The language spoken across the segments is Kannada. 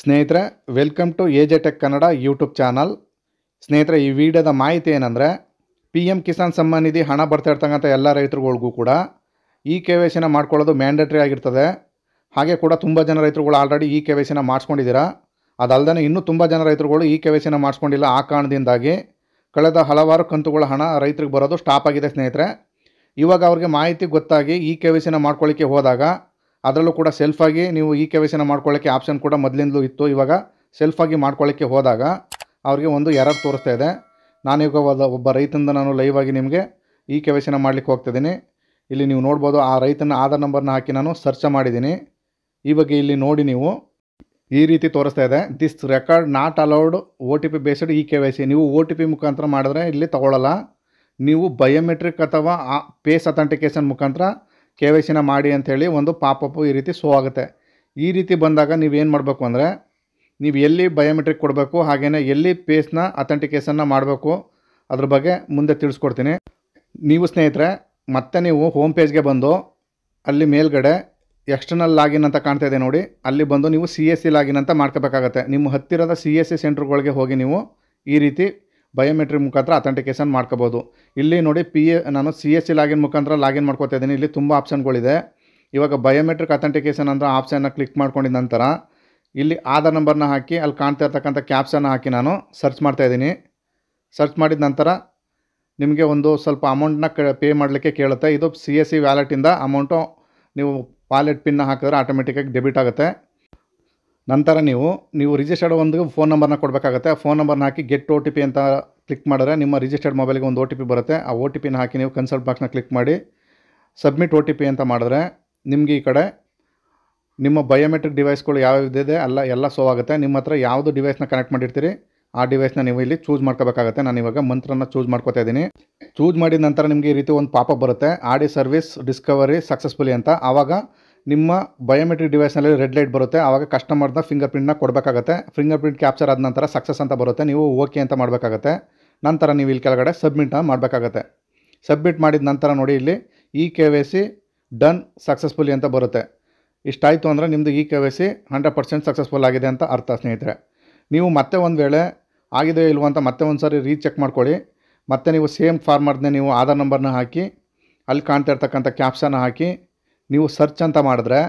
ಸ್ನೇಹಿತರೆ, welcome to AJ tech Kannada YouTube channel. ಸ್ನೇಹಿತರೆ, ಈ ವಿಡಿಯೋದ ಮಾಹಿತಿ ಏನಂದರೆ, ಪಿ ಎಮ್ ಕಿಸಾನ್ ಸಮ್ಮಾನ್ ನಿಧಿ ಹಣ ಬರ್ತಾ ಇರ್ತಕ್ಕಂಥ ಎಲ್ಲ ರೈತರುಗಳಿಗೂ ಕೂಡ ಈ ಕೆ ವೈ ಸಿನ ಮಾಡ್ಕೊಳ್ಳೋದು ಮ್ಯಾಂಡೇಟ್ರಿ ಆಗಿರ್ತದೆ. ಹಾಗೆ ಕೂಡ ತುಂಬ ಜನ ರೈತರುಗಳು ಆಲ್ರೆಡಿ ಈ ಕೆ ವೈ ಸಿನ ಮಾಡಿಸ್ಕೊಂಡಿದ್ದೀರಾ. ಅದಲ್ಲದೆ ಇನ್ನೂ ತುಂಬ ಜನ ರೈತರುಗಳು ಈ ಕೆ ವೈ ಸಿನ ಮಾಡಿಸ್ಕೊಂಡಿಲ್ಲ. ಆ ಕಾರಣದಿಂದಾಗಿ ಕಳೆದ ಹಲವಾರು ಕಂತುಗಳ ಹಣ ರೈತರಿಗೆ ಬರೋದು ಸ್ಟಾಪ್ ಆಗಿದೆ. ಸ್ನೇಹಿತರೆ, ಇವಾಗ ಅವ್ರಿಗೆ ಮಾಹಿತಿ ಗೊತ್ತಾಗಿ ಈ ಕೆ ವೈ ಸಿನ ಮಾಡ್ಕೊಳ್ಳಿಕ್ಕೆ ಹೋದಾಗ, ಅದರಲ್ಲೂ ಕೂಡ ಸೆಲ್ಫಾಗಿ ನೀವು ಈ ಕೆ ವೈ ಸಿನ ಮಾಡ್ಕೊಳ್ಳೋಕ್ಕೆ ಆಪ್ಷನ್ ಕೂಡ ಮೊದಲಿಂದಲೂ ಇತ್ತು. ಇವಾಗ ಸೆಲ್ಫಾಗಿ ಮಾಡ್ಕೊಳ್ಳೋಕ್ಕೆ ಹೋದಾಗ ಅವ್ರಿಗೆ ಒಂದು ಎರರ್ ತೋರಿಸ್ತಾ ಇದೆ. ನಾನೀಗ ಒಬ್ಬ ರೈತಂದ ನಾನು ಲೈವ್ ಆಗಿ ನಿಮಗೆ ಈ ಕೆ ವೈ ಸಿನ ಮಾಡಲಿಕ್ಕೆ ಹೋಗ್ತಿದ್ದೀನಿ. ಇಲ್ಲಿ ನೀವು ನೋಡ್ಬೋದು, ಆ ರೈತನ ಆಧಾರ್ ನಂಬರ್ನ ಹಾಕಿ ನಾನು ಸರ್ಚ್ ಮಾಡಿದ್ದೀನಿ. ಇವಾಗ ಇಲ್ಲಿ ನೋಡಿ, ನೀವು ಈ ರೀತಿ ತೋರಿಸ್ತಾ ಇದೆ, this record not allowed O T P based ಈ ಕೆ ವೈ ಸಿ. ನೀವು ಒ ಟಿ ಪಿ ಮುಖಾಂತರ ಮಾಡಿದ್ರೆ ಇಲ್ಲಿ ತಗೊಳ್ಳಲ್ಲ. ನೀವು ಬಯೋಮೆಟ್ರಿಕ್ ಅಥವಾ ಫೇಸ್ ಅಥೆಂಟಿಕೇಷನ್ ಮುಖಾಂತರ ಕೆ ವೈ ಸಿನ ಮಾಡಿ ಅಂಥೇಳಿ ಒಂದು ಪಾಪಪ್ಪು ಈ ರೀತಿ ಶೋ ಆಗುತ್ತೆ. ಈ ರೀತಿ ಬಂದಾಗ ನೀವೇನು ಮಾಡಬೇಕು ಅಂದರೆ, ನೀವು ಎಲ್ಲಿ ಬಯೋಮೆಟ್ರಿಕ್ ಕೊಡಬೇಕು, ಹಾಗೆಯೇ ಎಲ್ಲಿ ಫೇಸ್ನ ಅಥೆಂಟಿಕೇಷನ್ನ ಮಾಡಬೇಕು, ಅದ್ರ ಬಗ್ಗೆ ಮುಂದೆ ತಿಳಿಸ್ಕೊಡ್ತೀನಿ. ನೀವು ಸ್ನೇಹಿತರೆ, ಮತ್ತೆ ನೀವು ಹೋಮ್ ಪೇಜ್ಗೆ ಬಂದು ಅಲ್ಲಿ ಮೇಲ್ಗಡೆ ಎಕ್ಸ್ಟರ್ನಲ್ ಲಾಗಿನ್ ಅಂತ ಕಾಣ್ತಾ ಇದೆ ನೋಡಿ, ಅಲ್ಲಿ ಬಂದು ನೀವು ಸಿ ಎಸ್ ಸಿ ಲಾಗಿನ್ ಅಂತ ಮಾಡ್ಕೋಬೇಕಾಗತ್ತೆ. ನಿಮ್ಮ ಹತ್ತಿರದ ಸಿ ಎಸ್ ಸಿ ಸೆಂಟ್ರ್ಗಳಿಗೆ ಹೋಗಿ ನೀವು ಈ ರೀತಿ ಬಯೋಮೆಟ್ರಿಕ್ ಮುಖಾಂತರ ಅಥೆಂಟಿಕೇಷನ್ ಮಾಡ್ಕೋಬೋದು. ಇಲ್ಲಿ ನೋಡಿ, ನಾನು ಸಿ ಎಸ್ ಸಿ ಲಾಗಿನ್ ಮುಖಾಂತರ ಲಾಗಿನ್ ಮಾಡ್ಕೋತಾ ಇದ್ದೀನಿ. ಇಲ್ಲಿ ತುಂಬ ಆಪ್ಷನ್ಗಳಿದೆ. ಇವಾಗ ಬಯೋಮೆಟ್ರಿಕ್ ಅಥೆಂಟಿಕೇಷನ್ ಅಂತ ಆಪ್ಷನ್ನ ಕ್ಲಿಕ್ ಮಾಡ್ಕೊಂಡಿದ್ದ ನಂತರ ಇಲ್ಲಿ ಆಧಾರ್ ನಂಬರ್ನ ಹಾಕಿ ಅಲ್ಲಿ ಕಾಣ್ತಾ ಇರ್ತಕ್ಕಂಥ ಕ್ಯಾಪ್ಸನ್ನು ಹಾಕಿ ನಾನು ಸರ್ಚ್ ಮಾಡ್ತಾಯಿದ್ದೀನಿ. ಸರ್ಚ್ ಮಾಡಿದ ನಂತರ ನಿಮಗೆ ಒಂದು ಸ್ವಲ್ಪ ಅಮೌಂಟನ್ನ ಪೇ ಮಾಡಲಿಕ್ಕೆ ಕೇಳುತ್ತೆ. ಇದು ಸಿ ಎಸ್ ಸಿ ವ್ಯಾಲೆಟಿಂದ ಅಮೌಂಟು ನೀವು ವಾಲೆಟ್ ಪಿನ್ನ ಹಾಕಿದ್ರೆ ಆಟೋಮೆಟಿಕ್ಕಾಗಿ ಡೆಬಿಟ್ ಆಗುತ್ತೆ. ನಂತರ ನೀವು ರಿಜಿಸ್ಟರ್ಡ್ ಒಂದು ಫೋನ್ ನಂಬರ್ನ ಕೊಡಬೇಕಾಗುತ್ತೆ. ಆ ಫೋನ್ ನಂಬರ್ನ ಹಾಕಿ ಗೆಟ್ ಒ ಟಿ ಪಿ ಅಂತ ಕ್ಲಿಕ್ ಮಾಡಿದ್ರೆ ನಿಮ್ಮ ರಿಜಿಸ್ಟರ್ಡ್ ಮೊಬೈಲ್ಗೆ ಒಂದು ಒ ಟಿ ಪಿ ಬರುತ್ತೆ. ಆ ಒ ಟಿ ಪಿನ ಹಾಕಿ ನೀವು ಕನ್ಸಲ್ಟ್ ಬಾಕ್ಸ್ನ ಕ್ಲಿಕ್ ಮಾಡಿ ಸಬ್ಮಿಟ್ ಒ ಟಿ ಪಿ ಅಂತ ಮಾಡಿದ್ರೆ ನಿಮಗೆ ಈ ಕಡೆ ನಿಮ್ಮ ಬಯೋಮೆಟ್ರಿಕ್ ಡಿವೈಸ್ಗಳು ಯಾವುದಿದೆ ಎಲ್ಲ ಶೋ ಆಗುತ್ತೆ. ನಿಮ್ಮ ಹತ್ರ ಯಾವುದು ಡಿವೈಸ್ನ ಕನೆಕ್ಟ್ ಮಾಡಿರ್ತೀರಿ ಆ ಡಿವೈಸ್ನ ನೀವು ಇಲ್ಲಿ ಚೂಸ್ ಮಾಡ್ಕೋಬೇಕಾಗುತ್ತೆ. ನಾನು ಇವಾಗ ಮಂತ್ರನ ಚೂಸ್ ಮಾಡ್ಕೋತಾ ಇದ್ದೀನಿ. ಚೂಸ್ ಮಾಡಿದ ನಂತರ ನಿಮಗೆ ಈ ರೀತಿ ಒಂದು ಪಾಪಪ್ ಬರುತ್ತೆ, ಆಡಿ ಸರ್ವಿಸ್ ಡಿಸ್ಕವರಿ ಸಕ್ಸಸ್ಫುಲಿ ಅಂತ. ಆವಾಗ ನಿಮ್ಮ ಬಯೋಮೆಟ್ರಿಕ್ ಡಿವೈಸ್ನಲ್ಲಿ ರೆಡ್ ಲೈಟ್ ಬರುತ್ತೆ. ಆವಾಗ ಕಸ್ಟಮರ್ನ ಫಿಂಗರ್ ಪ್ರಿಂಟ್ನ ಕೊಡಬೇಕಾಗತ್ತೆ. ಫಿಂಗರ್ ಪ್ರಿಂಟ್ ಕ್ಯಾಪ್ಚರ್ ಆದ ನಂತರ ಸಕ್ಸಸ್ ಅಂತ ಬರುತ್ತೆ. ನೀವು ಓಕೆ ಅಂತ ಮಾಡಬೇಕಾಗತ್ತೆ. ನಂತರ ನೀವು ಇಲ್ಲಿ ಕೆಳಗಡೆ ಸಬ್ಮಿಟ್ನ ಮಾಡಬೇಕಾಗತ್ತೆ. ಸಬ್ಮಿಟ್ ಮಾಡಿದ ನಂತರ ನೋಡಿ, ಇಲ್ಲಿ ಈ K Y C done successfully ಅಂತ ಬರುತ್ತೆ. ಇಷ್ಟಾಯಿತು ಅಂದರೆ ನಿಮ್ಮದು ಈ ಕೆ ವೈ ಸಿ 100% ಸಕ್ಸಸ್ಫುಲ್ ಆಗಿದೆ ಅಂತ ಅರ್ಥ. ಸ್ನೇಹಿತರೆ, ನೀವು ಮತ್ತೆ ಒಂದು ವೇಳೆ ಆಗಿದೆಯೋ ಇಲ್ವೋ ಅಂತ ಮತ್ತೆ ಒಂದು ಸಾರಿ ರೀಚೆಕ್ ಮಾಡ್ಕೊಳ್ಳಿ. ಮತ್ತು ನೀವು ಸೇಮ್ ಫಾರ್ಮರ್ನೇ ನೀವು ಆಧಾರ್ ನಂಬರ್ನ ಹಾಕಿ ಅಲ್ಲಿ ಕಾಣ್ತಾ ಇರ್ತಕ್ಕಂಥ ಕ್ಯಾಪ್ಸನ್ನ ಹಾಕಿ ನೀವು ಸರ್ಚ್ ಅಂತ ಮಾಡಿದ್ರೆ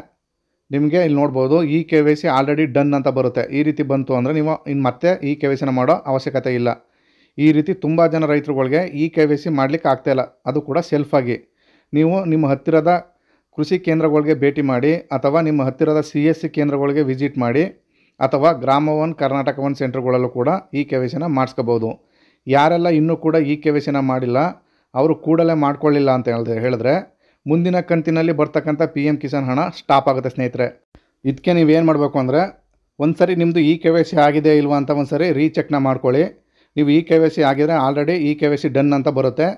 ನಿಮಗೆ ಇಲ್ಲಿ ನೋಡ್ಬೋದು, ಈ K Y C already done ಅಂತ ಬರುತ್ತೆ. ಈ ರೀತಿ ಬಂತು ಅಂದರೆ ನೀವು ಇನ್ನು ಮತ್ತೆ ಈ ಕೆ ವೈ ಸಿನ ಮಾಡೋ ಅವಶ್ಯಕತೆ ಇಲ್ಲ. ಈ ರೀತಿ ತುಂಬ ಜನ ರೈತರುಗಳಿಗೆ ಈ ಕೆ ವೈ ಸಿ ಮಾಡಲಿಕ್ಕೆ ಆಗ್ತಾಯಿಲ್ಲ, ಅದು ಕೂಡ ಸೆಲ್ಫಾಗಿ. ನೀವು ನಿಮ್ಮ ಹತ್ತಿರದ ಕೃಷಿ ಕೇಂದ್ರಗಳಿಗೆ ಭೇಟಿ ಮಾಡಿ, ಅಥವಾ ನಿಮ್ಮ ಹತ್ತಿರದ ಸಿ ಎಸ್ ಸಿ ಕೇಂದ್ರಗಳಿಗೆ ವಿಸಿಟ್ ಮಾಡಿ, ಅಥವಾ ಗ್ರಾಮ ಒನ್ ಕರ್ನಾಟಕ ಒನ್ ಸೆಂಟ್ರ್ಗಳಲ್ಲೂ ಕೂಡ ಈ ಕೆ ವೈ ಸಿನ ಮಾಡಿಸ್ಕೋಬೋದು. ಯಾರೆಲ್ಲ ಇನ್ನೂ ಕೂಡ ಈ ಕೆ ವೈ ಸಿನ ಮಾಡಿಲ್ಲ ಅವರು ಕೂಡಲೇ ಮಾಡ್ಕೊಳ್ಳಿಲ್ಲ ಅಂತ ಹೇಳಿದ್ರೆ ಮುಂದಿನ ಕಂತಿನಲ್ಲಿ ಬರ್ತಕ್ಕಂಥ ಪಿ ಎಮ್ ಕಿಸಾನ್ ಹಣ ಸ್ಟಾಪ್ ಆಗುತ್ತೆ. ಸ್ನೇಹಿತರೆ, ಇದಕ್ಕೆ ನೀವೇನು ಮಾಡಬೇಕು ಅಂದರೆ, ಒಂದು ಸರಿ ನಿಮ್ಮದು ಈ ಕೆ ವೈ ಸಿ ಆಗಿದೆ ಇಲ್ವಾ ಅಂತ ಒಂದು ಸರಿ ರೀಚೆಕ್ನ ಮಾಡ್ಕೊಳ್ಳಿ. ನೀವು ಈ ಕೆ ವೈ ಸಿ ಆಗಿದರೆ ಆಲ್ರೆಡಿ ಈ ಕೆ ವೈ ಸಿ ಡನ್ ಅಂತ ಬರುತ್ತೆ.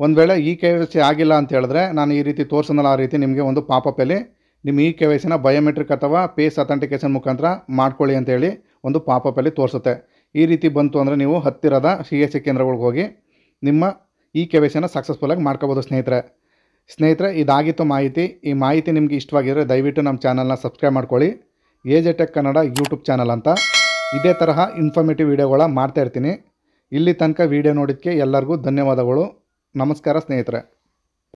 ಒಂದು ವೇಳೆ ಈ ಕೆ ವೈ ಸಿ ಆಗಿಲ್ಲ ಅಂತ ಹೇಳಿದ್ರೆ, ನಾನು ಈ ರೀತಿ ತೋರಿಸೋನಲ್ಲ ಆ ರೀತಿ ನಿಮಗೆ ಒಂದು ಪಾಪಪ್ಪಲ್ಲಿ ನಿಮ್ಮ ಈ ಕೆ ವೈ ಸಿನ ಬಯೋಮೆಟ್ರಿಕ್ ಅಥವಾ ಫೇಸ್ ಅಥೆಂಟಿಕೇಷನ್ ಮುಖಾಂತರ ಮಾಡ್ಕೊಳ್ಳಿ ಅಂತೇಳಿ ಒಂದು ಪಾಪಪ್ಪಲ್ಲಿ ತೋರಿಸುತ್ತೆ. ಈ ರೀತಿ ಬಂತು ಅಂದರೆ ನೀವು ಹತ್ತಿರದ ಸಿ ಎಸ್ ಸಿ ಕೇಂದ್ರಗಳಿಗೆ ಹೋಗಿ ನಿಮ್ಮ ಈ ಕೆ ವೈ ಸಿನ ಸಕ್ಸಸ್ಫುಲ್ಲಾಗಿ ಮಾಡ್ಕೋಬೋದು. ಸ್ನೇಹಿತರೆ, ಇದಾಗಿತ್ತು ಮಾಹಿತಿ. ಈ ಮಾಹಿತಿ ನಿಮಗೆ ಇಷ್ಟವಾಗಿದ್ದರೆ ದಯವಿಟ್ಟು ನಮ್ಮ ಚಾನಲ್ನ ಸಬ್ಸ್ಕ್ರೈಬ್ ಮಾಡ್ಕೊಳ್ಳಿ. AJ tech Kannada YouTube channel ಅಂತ. ಇದೇ ತರಹ ಇನ್ಫಾರ್ಮೇಟಿವ್ ವೀಡಿಯೋಗಳ ಮಾಡ್ತಾಯಿರ್ತೀನಿ. ಇಲ್ಲಿ ತನಕ ವೀಡಿಯೋ ನೋಡಿದ್ದಕ್ಕೆ ಎಲ್ಲರಿಗೂ ಧನ್ಯವಾದಗಳು. ನಮಸ್ಕಾರ ಸ್ನೇಹಿತರೆ.